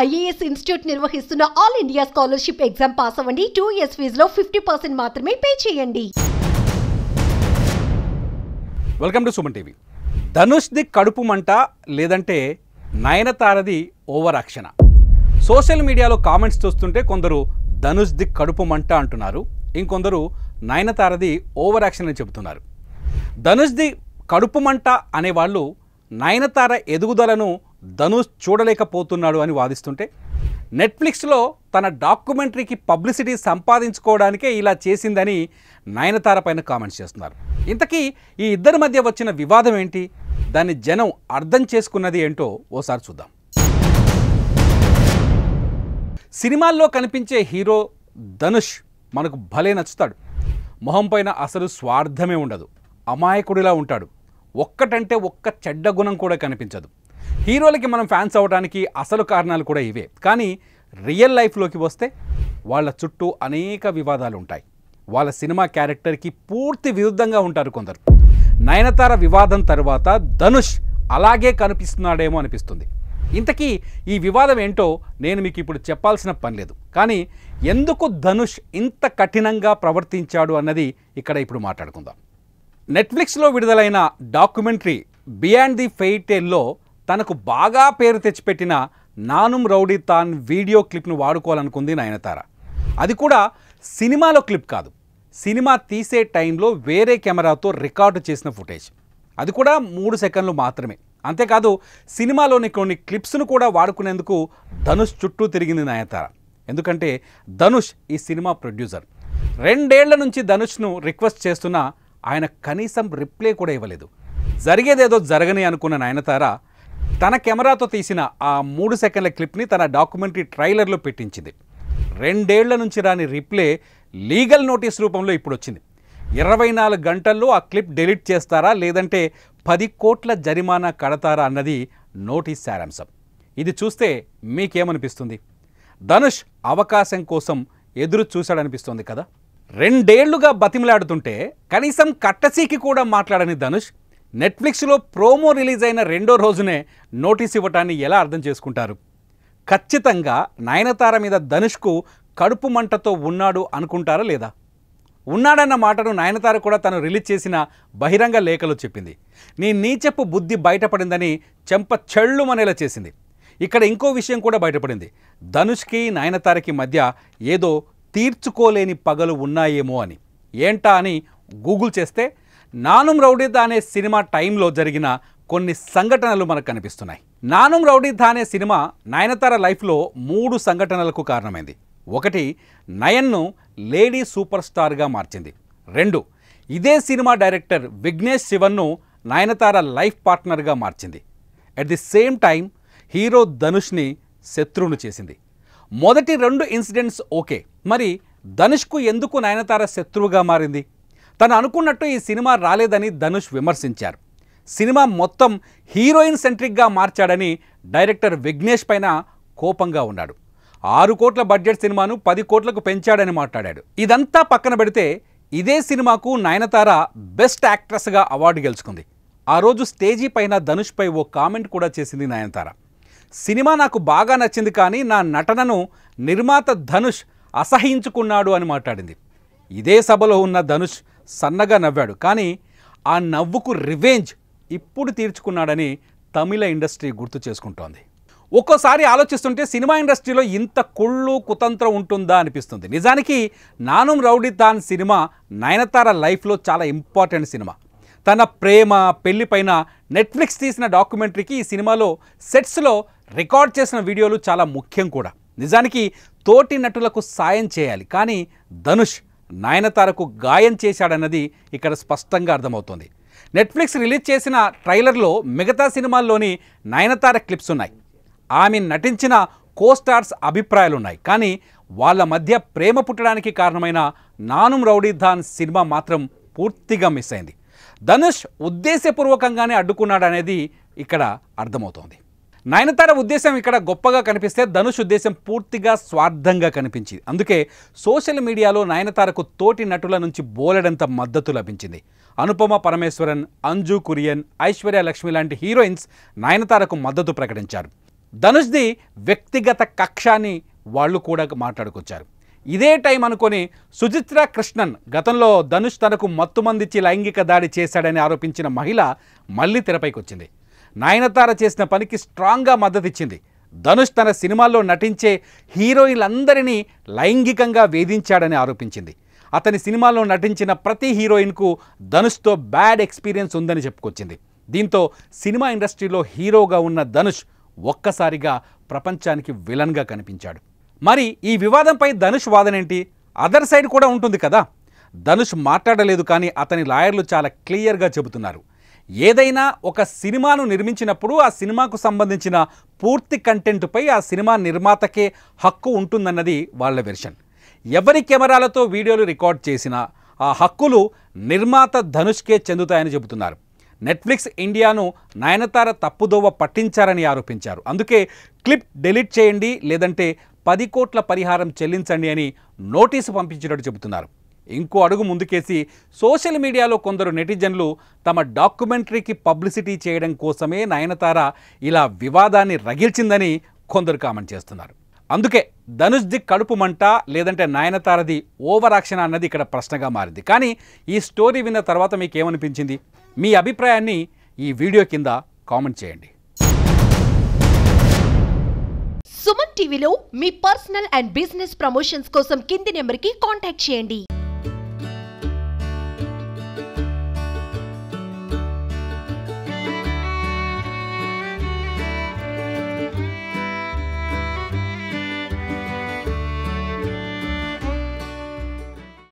IAS institute నిర్వహిస్తున్న all India scholarship exam pass అవ్వండి. 2 years ఫీజులో 50% మాత్రమే పే చేయండి. Welcome to Suman TV. ధనుష్ది కడుపు మంట లేదంటే నయనతారది ఓవర్ యాక్షన్. సోషల్ మీడియాలో కామెంట్స్ చూస్తుంటే కొందరు ధనుష్ది కడుపు మంట అంటున్నారు, ఇంకొందరు నయనతారది ఓవర్ యాక్షన్ అని చెబుతున్నారు. ధనుష్ది కడుపు మంట అనేవాళ్ళు నయనతార ఎదుగుదలను ధనుష్ చూడలేకపోతున్నాడు అని వాదిస్తుంటే, నెట్ఫ్లిక్స్లో తన డాక్యుమెంటరీకి పబ్లిసిటీ సంపాదించుకోవడానికే ఇలా చేసిందని నయనతార పైన కామెంట్స్ చేస్తున్నారు. ఇంతకీ ఈ ఇద్దరి మధ్య వచ్చిన వివాదం ఏంటి, దాన్ని జనం అర్థం చేసుకున్నది ఏంటో ఓసారి చూద్దాం. సినిమాల్లో కనిపించే హీరో ధనుష్ మనకు భలే నచ్చుతాడు. మొహం పైన అసలు స్వార్థమే ఉండదు, అమాయకుడిలా ఉంటాడు. ఒక్కటంటే ఒక్క చెడ్డ గుణం కూడా కనిపించదు. హీరోలకి మనం ఫ్యాన్స్ అవ్వడానికి అసలు కారణాలు కూడా ఇవే. కానీ రియల్ లైఫ్లోకి వస్తే వాళ్ళ చుట్టూ అనేక వివాదాలు ఉంటాయి. వాళ్ళ సినిమా క్యారెక్టర్కి పూర్తి విరుద్ధంగా ఉంటారు కొందరు. నయనతార వివాదం తర్వాత ధనుష్ అలాగే కనిపిస్తున్నాడేమో అనిపిస్తుంది. ఇంతకీ ఈ వివాదం ఏంటో నేను మీకు ఇప్పుడు చెప్పాల్సిన పని లేదు. కానీ ఎందుకు ధనుష్ ఇంత కఠినంగా ప్రవర్తించాడు అన్నది ఇక్కడ ఇప్పుడు మాట్లాడుకుందాం. నెట్ఫ్లిక్స్లో విడుదలైన డాక్యుమెంటరీ బియాండ్ ది ఫెయిరీ టేల్లో తనకు బాగా పేరు తెచ్చిపెట్టిన నానుమ్ రౌడీ తాన్ వీడియో క్లిప్ను వాడుకోవాలనుకుంది నయనతార. అది కూడా సినిమాలో క్లిప్ కాదు, సినిమా తీసే టైంలో వేరే కెమెరాతో రికార్డు చేసిన ఫుటేజ్. అది కూడా 3 సెకండ్లు మాత్రమే. అంతేకాదు సినిమాలోని కొన్ని క్లిప్స్ను కూడా వాడుకునేందుకు ధనుష్ చుట్టూ తిరిగింది నయనతార. ఎందుకంటే ధనుష్ ఈ సినిమా ప్రొడ్యూసర్. 2 ఏళ్ల నుంచి ధనుష్ను రిక్వెస్ట్ చేస్తున్నా ఆయన కనీసం రిప్లై కూడా ఇవ్వలేదు. జరిగేదేదో జరగని అనుకున్న నయనతార తన కెమెరాతో తీసిన ఆ 3 సెకండ్ల క్లిప్ని తన డాక్యుమెంటరీ ట్రైలర్లో పెట్టించింది. 2 ఏళ్ల నుంచి రాని రిప్లై లీగల్ నోటీస్ రూపంలో ఇప్పుడు వచ్చింది. 24 గంటల్లో ఆ క్లిప్ డిలీట్ చేస్తారా లేదంటే 10 కోట్ల జరిమానా కడతారా అన్నది నోటీస్ సారాంశం. ఇది చూస్తే మీకేమనిపిస్తుంది? ధనుష్ అవకాశం కోసం ఎదురు చూశాడనిపిస్తుంది కదా. 2 ఏళ్లుగా బతిమలాడుతుంటే కనీసం కట్టసీకి కూడా మాట్లాడని ధనుష్ నెట్ఫ్లిక్స్లో ప్రోమో రిలీజ్ అయిన 2వ రోజునే నోటీస్ ఇవ్వటాన్ని ఎలా అర్థం చేసుకుంటారు? ఖచ్చితంగా నయనతార మీద ధనుష్కు కడుపు మంటతో ఉన్నాడు అనుకుంటారా లేదా? ఉన్నాడన్న మాటను నయనతార కూడా తను రిలీజ్ చేసిన బహిరంగ లేఖలో చెప్పింది. నీ నీచపు బుద్ధి బయటపడిందని చెంప చెళ్ళుమనేలా చేసింది. ఇక్కడ ఇంకో విషయం కూడా బయటపడింది. ధనుష్కి నయనతారకి మధ్య ఏదో తీర్చుకోలేని పగలు ఉన్నాయేమో అని. ఏంటా అని గూగుల్ చేస్తే నానుమ్ రౌడీ థానే సినిమా టైంలో జరిగిన కొన్ని సంఘటనలు మనకు కనిపిస్తున్నాయి. నానుమ్ రౌడీ థానే సినిమా నయనతార లైఫ్లో 3 సంఘటనలకు కారణమైంది. 1, నయన్ను లేడీ సూపర్ స్టార్గా మార్చింది. 2, ఇదే సినిమా డైరెక్టర్ విఘ్నేష్ శివన్ను నయనతార లైఫ్ పార్ట్నర్గా మార్చింది. At the same time hero ధనుష్ని శత్రువును చేసింది. మొదటి 2 ఇన్సిడెంట్స్ ఓకే, మరి ధనుష్కు ఎందుకు నయనతార శత్రువుగా మారింది? తను అనుకున్నట్టు ఈ సినిమా రాలేదని ధనుష్ విమర్శించారు. సినిమా మొత్తం హీరోయిన్ సెంట్రిక్గా మార్చాడని డైరెక్టర్ విఘ్నేష్ పైన కోపంగా ఉన్నాడు. 6 కోట్ల బడ్జెట్ సినిమాను 10 కోట్లకు పెంచాడని మాట్లాడాడు. ఇదంతా పక్కన పెడితే ఇదే సినిమాకు నయనతార బెస్ట్ యాక్ట్రెస్గా అవార్డు గెలుచుకుంది. ఆ రోజు స్టేజీ పైన ధనుష్పై ఓ కామెంట్ కూడా చేసింది నయనతార. సినిమా నాకు బాగా నచ్చింది కానీ నా నటనను నిర్మాత ధనుష్ అసహించుకున్నాడు అని మాట్లాడింది. ఇదే సభలో ఉన్న ధనుష్ సన్నగా నవ్వాడు, కానీ ఆ నవ్వుకు రివెంజ్ ఇప్పుడు తీర్చుకున్నాడని తమిళ ఇండస్ట్రీ గుర్తు చేసుకుంటోంది. ఒక్కోసారి ఆలోచిస్తుంటే సినిమా ఇండస్ట్రీలో ఇంత కుళ్ళు కుతంత్రం ఉంటుందా అనిపిస్తుంది. నిజానికి Naanum rowdy than cinema Nayanthara లైఫ్లో చాలా ఇంపార్టెంట్ సినిమా. తన ప్రేమ పెళ్లి పైన నెట్ఫ్లిక్స్ తీసిన డాక్యుమెంటరీకి ఈ సినిమాలో సెట్స్లో రికార్డ్ చేసిన వీడియోలు చాలా ముఖ్యం కూడా. నిజానికి తోటి నటులకు సాయం చేయాలి, కానీ ధనుష్ నయనతారకు గాయం చేశాడన్నది ఇక్కడ స్పష్టంగా అర్థమవుతోంది. నెట్ఫ్లిక్స్ రిలీజ్ చేసిన ట్రైలర్లో మిగతా సినిమాల్లోని నయనతార క్లిప్స్ ఉన్నాయి, ఆమె నటించిన కోస్టార్స్ అభిప్రాయాలున్నాయి. కానీ వాళ్ళ మధ్య ప్రేమ పుట్టడానికి కారణమైన నానుమ్ రౌడీ థాన్ సినిమా మాత్రం పూర్తిగా మిస్ అయింది. ధనుష్ ఉద్దేశపూర్వకంగానే అడ్డుకున్నాడనేది ఇక్కడ అర్థమవుతోంది. నయనతార ఉద్దేశం ఇక్కడ గొప్పగా కనిపిస్తే ధనుష్ ఉద్దేశం పూర్తిగా స్వార్థంగా కనిపించింది. అందుకే సోషల్ మీడియాలో నయనతారకు తోటి నటుల నుంచి బోలెడంత మద్దతు లభించింది. అనుపమ పరమేశ్వరన్, అంజు కురియన్, ఐశ్వర్య లక్ష్మి లాంటి హీరోయిన్స్ నయనతారకు మద్దతు ప్రకటించారు. ధనుష్ది వ్యక్తిగత కక్ష అని వాళ్ళు కూడా మాట్లాడుకొచ్చారు. ఇదే టైం అనుకొని సుచిత్ర కృష్ణన్, గతంలో ధనుష్ తనకు మత్తుమందిచ్చి లైంగిక దాడి చేశాడని ఆరోపించిన మహిళ మళ్ళీ తెరపైకి వచ్చింది. నయనతార చేసిన పనికి స్ట్రాంగ్గా మద్దతిచ్చింది. ధనుష్ తన సినిమాల్లో నటించే హీరోయిన్లందరినీ లైంగికంగా వేధించాడని ఆరోపించింది. అతని సినిమాల్లో నటించిన ప్రతి హీరోయిన్కు ధనుష్తో బ్యాడ్ ఎక్స్పీరియన్స్ ఉందని చెప్పుకొచ్చింది. దీంతో సినిమా ఇండస్ట్రీలో హీరోగా ఉన్న ధనుష్ ఒక్కసారిగా ప్రపంచానికి విలన్గా కనిపించాడు. మరి ఈ వివాదంపై ధనుష్ వాదనేంటి? అదర్ సైడ్ కూడా ఉంటుంది కదా. ధనుష్ మాట్లాడలేదు, కానీ అతని లాయర్లు చాలా క్లియర్గా చెబుతున్నారు. ఏదైనా ఒక సినిమాను నిర్మించినప్పుడు ఆ సినిమాకు సంబంధించిన పూర్తి కంటెంట్పై ఆ సినిమా నిర్మాతకే హక్కు ఉంటుందన్నది వాళ్ళ వెర్షన్. ఎవరి కెమెరాలతో వీడియోలు రికార్డ్ చేసినా ఆ హక్కులు నిర్మాత ధనుష్కే చెందుతాయని చెబుతున్నారు. నెట్ఫ్లిక్స్ ఇండియాను నయనతార తప్పుదోవ పట్టించారని ఆరోపించారు. అందుకే క్లిప్ డిలీట్ చేయండి, లేదంటే 10 కోట్ల పరిహారం చెల్లించండి అని నోటీసు పంపించినట్టు చెబుతున్నారు. ఇంకో అడుగు ముందుకేసి సోషల్ మీడియాలో కొందరు నెటిజన్లు తమ డాక్యుమెంటరీకి పబ్లిసిటీ చేయడం కోసమే నయనతార ఇలా వివాదాన్ని రగిల్చిందని కొందరు కామెంట్ చేస్తున్నారు. అందుకే ధనుష్ది కడుపు మంట, లేదంటే నయనతారది ఓవర్ యాక్షన్ అన్నది ఇక్కడ ప్రశ్నగా మారింది. కానీ ఈ స్టోరీ విన్న తర్వాత మీకు ఏమనిపించింది? మీ అభిప్రాయాన్ని ఈ వీడియో కింద కామెంట్ చేయండి. సుమన్ టీవీలో మీ పర్సనల్ అండ్ బిజినెస్ ప్రమోషన్స్ కోసం కింది నెంబర్కి కాంటాక్ట్ చేయండి.